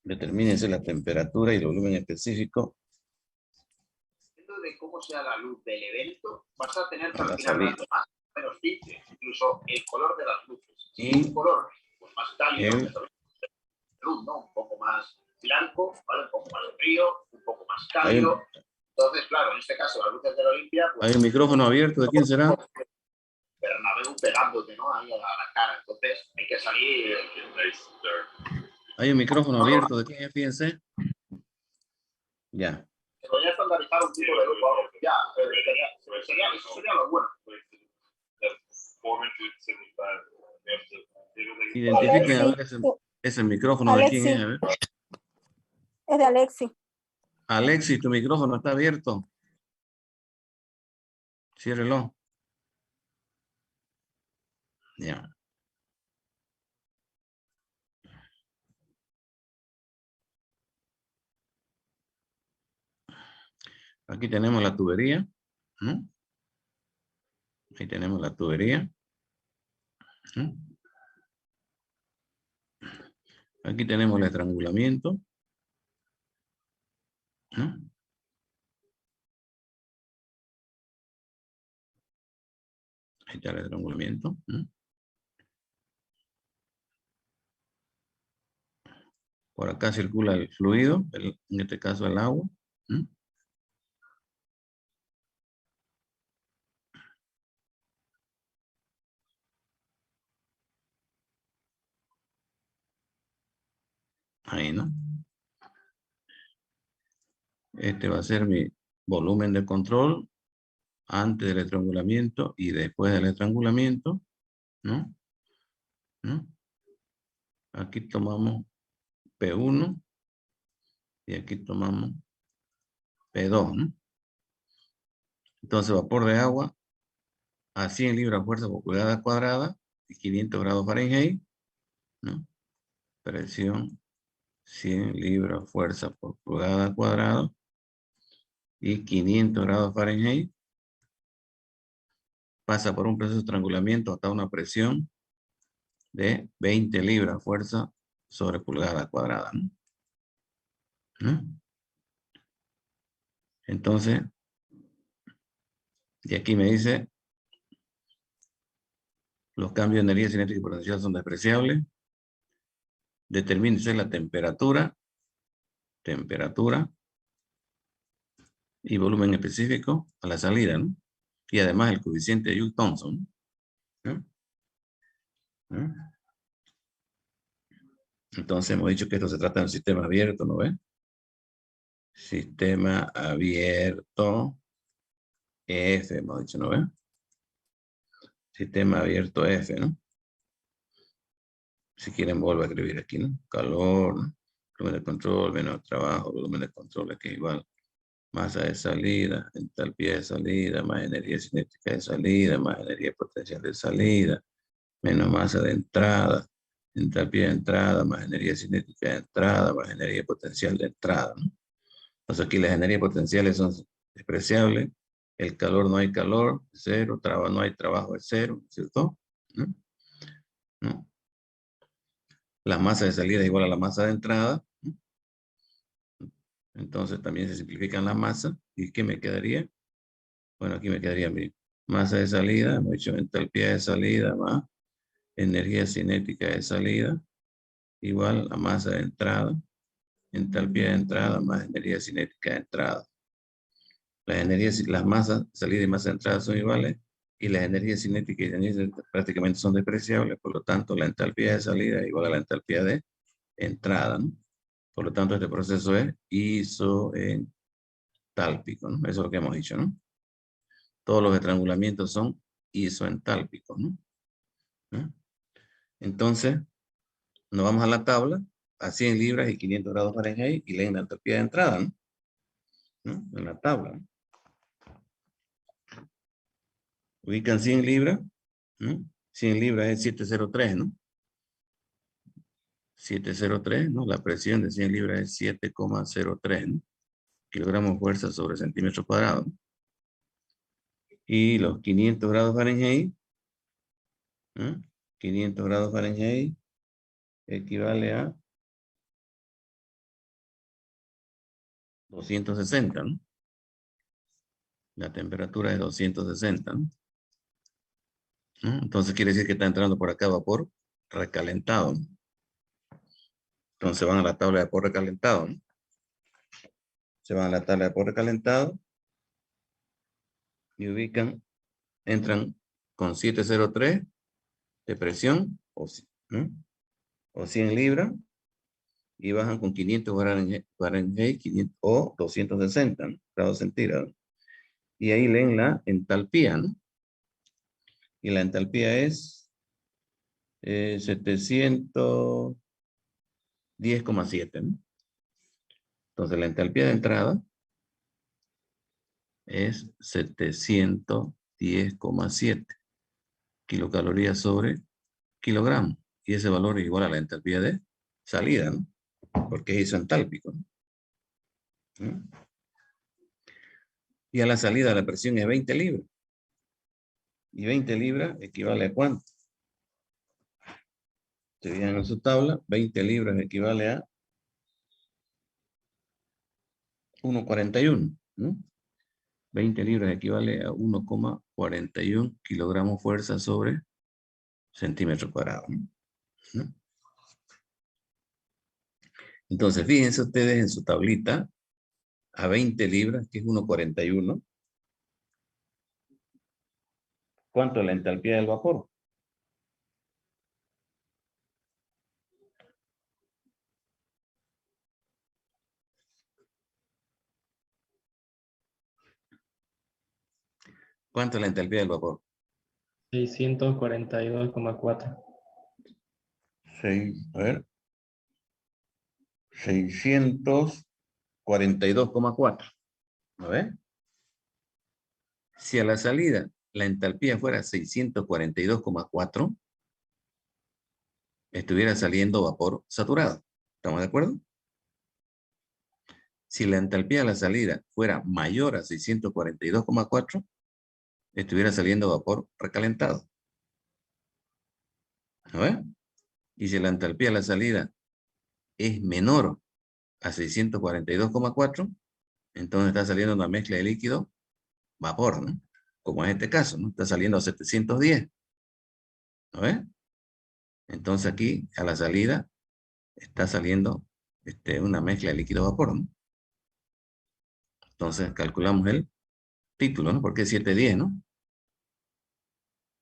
Determínese la temperatura y el volumen específico. De cómo sea la luz del evento, vas a tener que A la al final salida. más o menos simple, incluso el color de las luces. Y un color pues, más cálido, el- luz, ¿no? Un poco más blanco, ¿vale? Un poco más frío, un poco más Hay un- cálido. Entonces, claro, en este caso, las luces de la Olimpia, pues, hay un micrófono abierto, ¿de quién será? Bernabéu pegándote, ¿no? Ahí a la cara. Entonces, hay que salir. Hay un micrófono abierto, ¿de quién es? Fíjense. Ya. Se podría estandarizar un tipo de luz o algo. Ya, eso sería lo bueno. Identifiquen a ver Alexi, ese micrófono de quién es. A ver. es de Alexi. Alexis, tu micrófono está abierto. Ciérrelo. Ya. Aquí tenemos la tubería. ¿No? Aquí tenemos la tubería. ¿No? Aquí tenemos el estrangulamiento. ¿No? Ahí está el estrangulamiento. ¿No? Por acá circula el fluido, en este caso el agua. ¿No? Ahí, ¿no? Este va a ser mi volumen de control antes del estrangulamiento y después del estrangulamiento, ¿no? ¿No? Aquí tomamos P1 y aquí tomamos P2, ¿no? Entonces, vapor de agua a 100 libras fuerza por pulgada cuadrada y 500 grados Fahrenheit, ¿no? Presión 100 libras fuerza por pulgada cuadrada y 500 grados Fahrenheit. Pasa por un proceso de estrangulamiento hasta una presión de 20 libras fuerza sobre pulgada cuadrada, ¿no? ¿No? Entonces, y aquí me dice, los cambios de energía cinética y potencial son despreciables. Determínese la temperatura y volumen específico a la salida, ¿no? Y además el coeficiente de Joule-Thomson, ¿no? ¿No? Entonces hemos dicho que esto se trata de un sistema abierto, ¿no ven? Sistema abierto F, hemos dicho, ¿no ven? Sistema abierto F, ¿no? Si quieren vuelvo a escribir aquí, ¿no? Calor, ¿no? Volumen de control, menos trabajo, volumen de control aquí igual. Masa de salida, entalpía de salida, más energía cinética de salida, más energía potencial de salida, menos masa de entrada, entalpía de entrada, más energía cinética de entrada, más energía potencial de entrada, ¿no? Entonces aquí las energías potenciales son despreciables, el calor no hay calor, cero, trabajo no hay trabajo, es cero, ¿cierto? ¿No? ¿No? La masa de salida es igual a la masa de entrada, ¿no? Entonces también se simplifican la masa. ¿Y qué me quedaría? Bueno, aquí me quedaría mi masa de salida, hemos dicho entalpía de salida más energía cinética de salida, igual a masa de entrada, entalpía de entrada más energía cinética de entrada. Las masas de salida y masa de entrada son iguales, y las energías cinéticas y energías prácticamente son despreciables, por lo tanto la entalpía de salida es igual a la entalpía de entrada, ¿no? Por lo tanto, este proceso es isoentálpico, ¿no? Eso es lo que hemos dicho, ¿no? Todos los estrangulamientos son isoentálpicos, ¿no? ¿No? Entonces, nos vamos a la tabla, a 100 libras y 500 grados Fahrenheit, y leen la entalpía de entrada, ¿no? ¿No? En la tabla, ¿no? Ubican 100 libras, ¿no? 100 libras es 703, ¿no? 703, ¿no? La presión de 100 libras es 7,03, ¿no? Kilogramos de fuerza sobre centímetro cuadrado. Y los 500 grados Fahrenheit, ¿no? 500 grados Fahrenheit equivale a 260, ¿no? La temperatura es 260, ¿no? ¿No? Entonces quiere decir que está entrando por acá vapor recalentado, ¿no? Entonces van a la tabla de vapor recalentado, ¿no? Se van a la tabla de vapor recalentado y ubican, entran con 703 de presión ¿no? O 100 libras y bajan con 500 Fahrenheit 500, o 260, ¿no? Grados centígrados. Y ahí leen la entalpía, ¿no? Y la entalpía es 710,7, ¿no? Entonces la entalpía de entrada es 710,7 kilocalorías sobre kilogramo. Y ese valor es igual a la entalpía de salida, ¿no? Porque es isentálpico, ¿no? Y a la salida la presión es 20 libras. Y 20 libras equivale a ¿cuánto? Se fijan en su tabla, 20 libras equivale a 1,41, ¿no? 20 libras equivale a 1,41 kilogramos fuerza sobre centímetro cuadrado, ¿no? Entonces, fíjense ustedes en su tablita, a 20 libras, que es 1,41, ¿cuánto es la entalpía del vapor? ¿Cuánto es la entalpía del vapor? 642,4. 642,4. ¿A ver? Si a la salida la entalpía fuera 642,4, estuviera saliendo vapor saturado. ¿Estamos de acuerdo? Si la entalpía a la salida fuera mayor a 642,4, estuviera saliendo vapor recalentado. ¿A ver? Y si la entalpía a la salida es menor a 642,4, entonces está saliendo una mezcla de líquido vapor, ¿no? Como en este caso, ¿no? Está saliendo a 710. ¿A ver? Entonces aquí a la salida está saliendo una mezcla de líquido vapor, ¿no? Entonces calculamos el título, ¿no? Porque es 710, ¿no?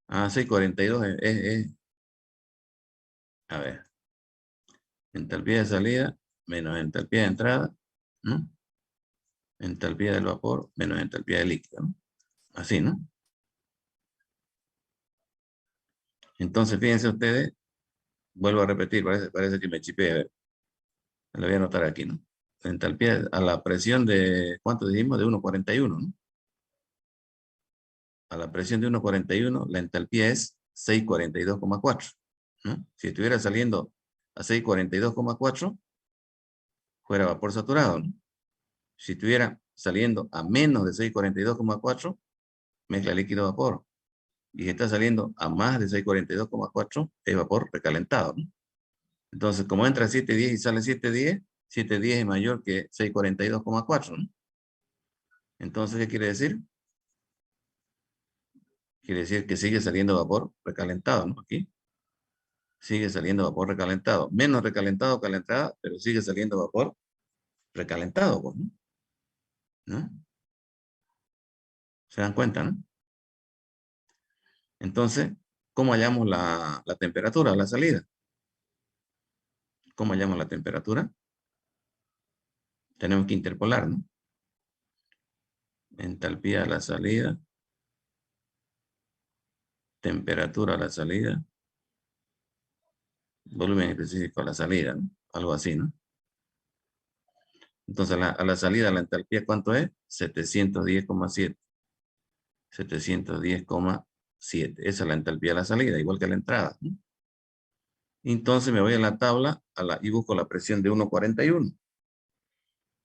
Ah, 642 a ver, entalpía de salida menos entalpía de entrada, ¿no? Entalpía del vapor menos entalpía del líquido, ¿no? Así, ¿no? Entonces, fíjense ustedes, vuelvo a repetir, parece que me chipé, a ver, lo voy a anotar aquí, ¿no? Entalpía a la presión de, ¿cuánto dijimos? De 1,41, ¿no? A la presión de 1,41, la entalpía es 642,4, ¿no? Si estuviera saliendo a 642,4, fuera vapor saturado, ¿no? Si estuviera saliendo a menos de 642,4, mezcla líquido-vapor. Y si está saliendo a más de 642,4, es vapor recalentado, ¿no? Entonces, como entra 710 y sale 710, 710 es mayor que 642,4, ¿no? Entonces, ¿qué quiere decir? Quiere decir que sigue saliendo vapor recalentado, ¿no? Aquí sigue saliendo vapor recalentado. Menos recalentado que la entrada, pero sigue saliendo vapor recalentado, pues, ¿no? ¿No? ¿Se dan cuenta, no? Entonces, ¿cómo hallamos la temperatura a la salida? ¿Cómo hallamos la temperatura? Tenemos que interpolar, ¿no? Entalpía a la salida, temperatura a la salida, volumen específico a la salida, ¿no? Algo así, ¿no? Entonces, a la salida, la entalpía, ¿cuánto es? 710,7. 710,7. Esa es la entalpía a la salida, igual que a la entrada, ¿no? Entonces me voy a la tabla y busco la presión de 1,41.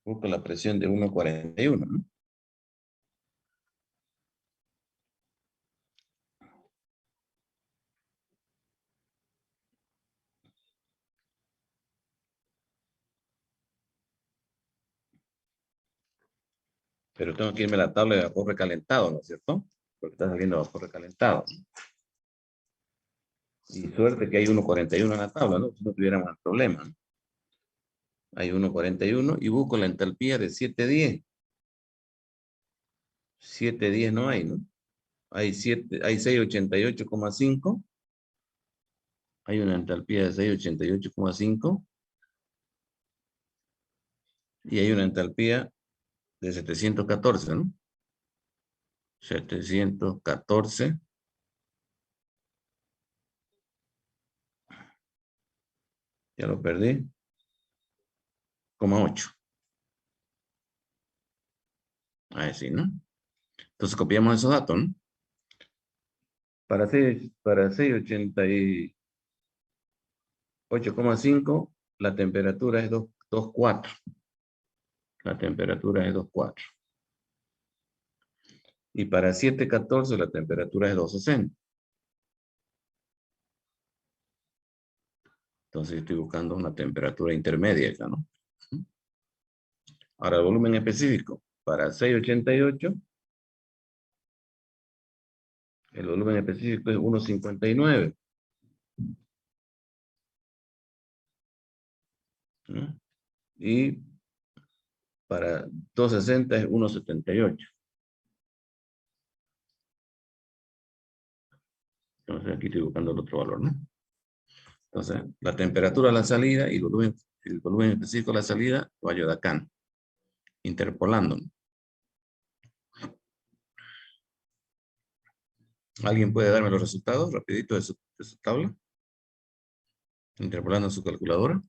Busco la presión de 1,41, ¿no? Pero tengo que irme a la tabla de vapor recalentado, ¿no es cierto? Porque está saliendo vapor recalentado, ¿no? Y suerte que hay 1,41 en la tabla, ¿no? Si no tuviéramos el problema, ¿no? Hay 1,41 y busco la entalpía de 710. 710 no hay, ¿no? Hay 688,5. Hay una entalpía de 688,5. Y hay una entalpía de 714, ¿no? 714. Ya lo perdí. 8. Ahí sí, ¿no? Entonces copiamos esos datos, ¿no? Para 688,5, la temperatura es 2,4. La temperatura es 2,4. Y para 714 la temperatura es 2,60. Entonces estoy buscando una temperatura intermedia acá, ¿no? Ahora el volumen específico. Para 688, el volumen específico es 1,59. ¿No? Y para 260 es 1,78. Entonces aquí estoy buscando el otro valor, ¿no? Entonces, la temperatura a la salida y el volumen específico a la salida, vallo de acá, ¿no? Interpolando, ¿no? ¿Alguien puede darme los resultados rapidito de su tabla? Interpolando su calculadora.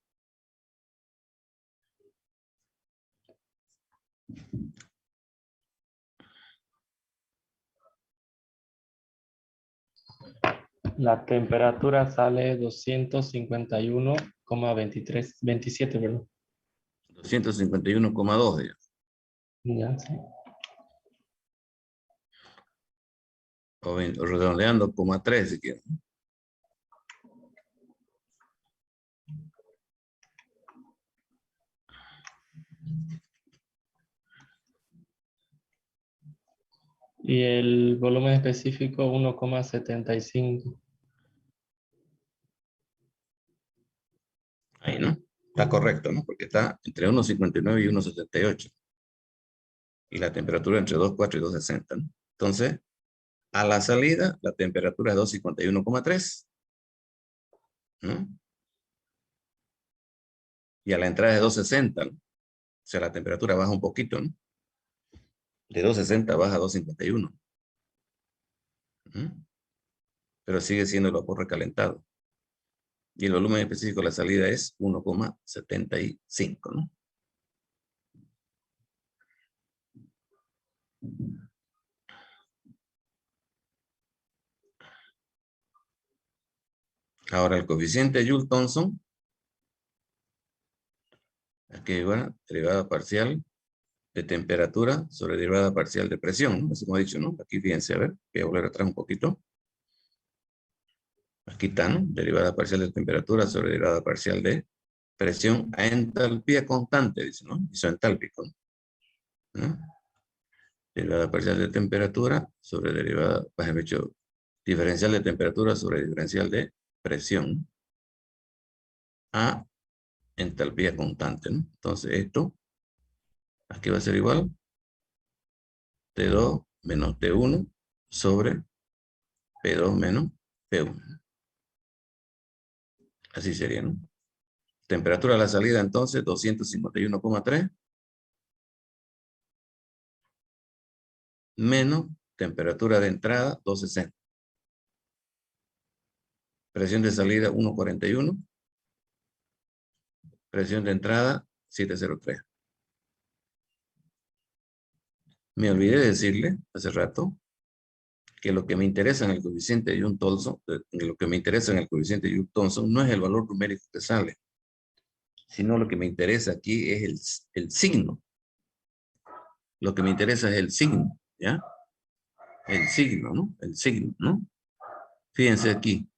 La temperatura sale 251,27, ¿verdad? 251,2, digamos. Ya, sí. O redondeando, 0,3 si quieren. Y el volumen específico 1,75. Ahí, ¿no? Está correcto, ¿no? Porque está entre 1,59 y 1,78. Y la temperatura entre 2,4 y 2,60, ¿no? Entonces, a la salida, la temperatura es 251,3. ¿No? Y a la entrada es 260, ¿no? O sea, la temperatura baja un poquito, ¿no? De 260 baja a 251. ¿No? Pero sigue siendo el vapor recalentado. Y el volumen específico de la salida es 1,75, ¿no? Ahora el coeficiente Joule-Thomson, aquí va derivada parcial de temperatura sobre derivada parcial de presión, ¿no? Eso hemos dicho, ¿no? Aquí fíjense, a ver, voy a volver atrás un poquito. Aquí está, ¿no? Derivada parcial de temperatura sobre derivada parcial de presión a entalpía constante, dice, ¿no? Isoentálpico, ¿no? Derivada parcial de temperatura sobre derivada, pues he hecho diferencial de temperatura sobre diferencial de presión a entalpía constante, ¿no? Entonces esto, aquí va a ser igual, T2 menos T1 sobre P2 menos P1. Así sería, ¿no? Temperatura a la salida entonces 251,3 menos temperatura de entrada 260. Presión de salida 1,41. Presión de entrada 703. Me olvidé de decirle hace rato que lo que me interesa en el coeficiente de Joule-Thomson, no es el valor numérico que sale, sino lo que me interesa aquí es el signo. Lo que me interesa es el signo, ¿ya? El signo, ¿no? El signo, ¿no? Fíjense aquí.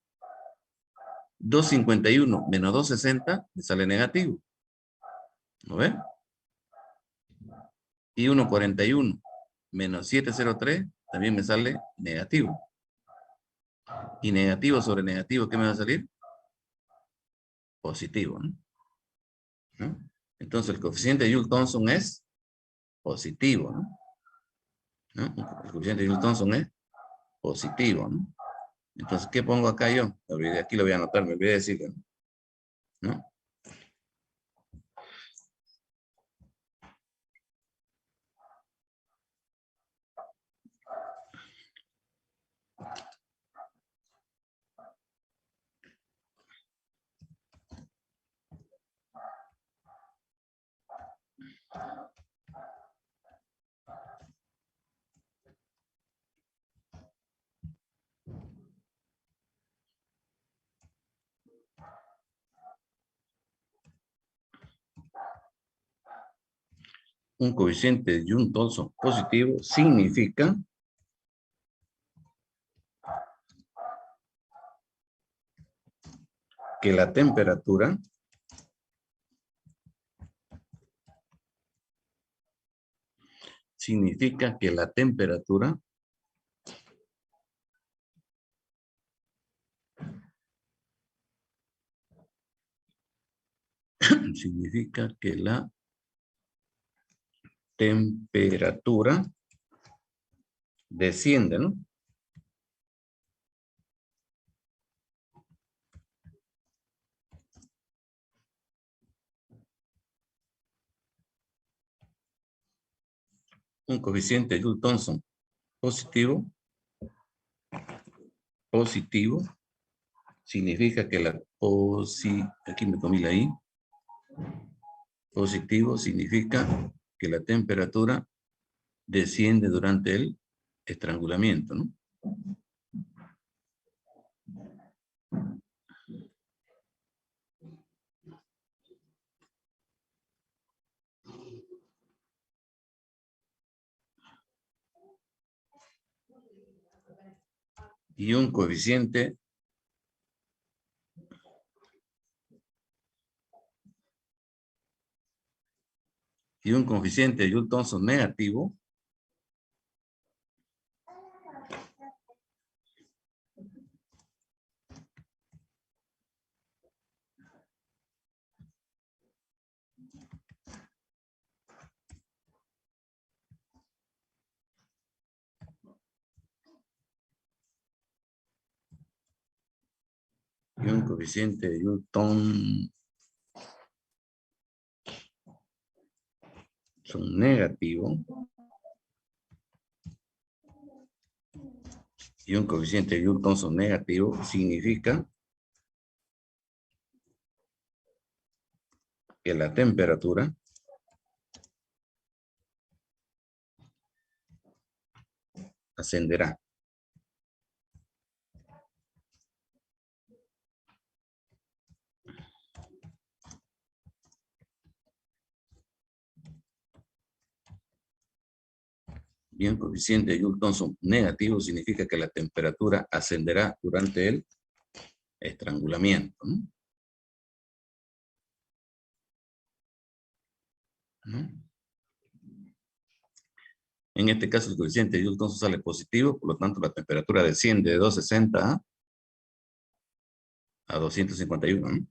251 menos 260 me sale negativo. ¿No ven? Y 141 menos 703 también me sale negativo. Y negativo sobre negativo, ¿qué me va a salir? Positivo, ¿no? ¿No? Entonces el coeficiente de Joule-Thomson es positivo, ¿no? ¿No? El coeficiente de Joule-Thomson es positivo, ¿no? Entonces, ¿qué pongo acá yo? Me olvidé, aquí lo voy a anotar, me olvidé decirlo, ¿no? un coeficiente de Joule Thomson positivo significa que la temperatura desciende, ¿no? Un coeficiente de Joule Thomson positivo significa que aquí me comí la I. Positivo significa que la temperatura desciende durante el estrangulamiento, ¿no? Y un coeficiente de Joule Thomson negativo y un coeficiente de Joule Thomson negativo y un coeficiente de Joule Thomson negativo significa que la temperatura ascenderá. Y un coeficiente de Joule Thomson negativo significa que la temperatura ascenderá durante el estrangulamiento, ¿no? En este caso el coeficiente de Joule Thomson sale positivo, por lo tanto la temperatura desciende de 260 a 251, ¿no?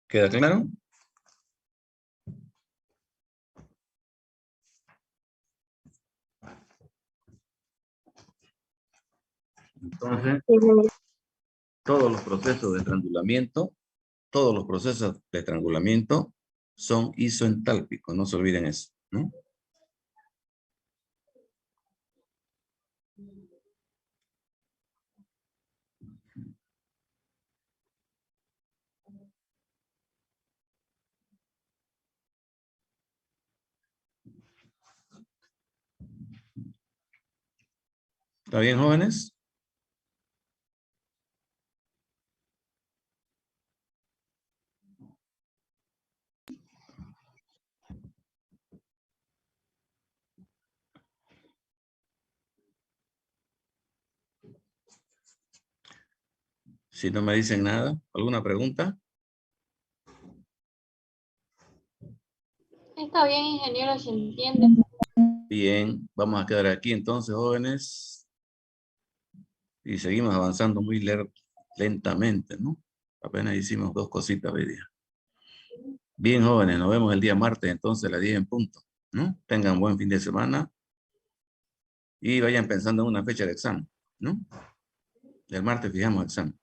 ¿Queda claro? Entonces, todos los procesos de estrangulamiento son isoentálpicos, no se olviden eso, ¿no? ¿Está bien, jóvenes? Si no me dicen nada, ¿alguna pregunta? Está bien, ingeniero, se entiende. Bien, vamos a quedar aquí entonces, jóvenes. Y seguimos avanzando muy lentamente, ¿no? Apenas hicimos 2 cositas hoy día. Bien, jóvenes, nos vemos el día martes, entonces a las 10 en punto, ¿no? Tengan buen fin de semana. Y vayan pensando en una fecha de examen, ¿no? El martes fijamos examen.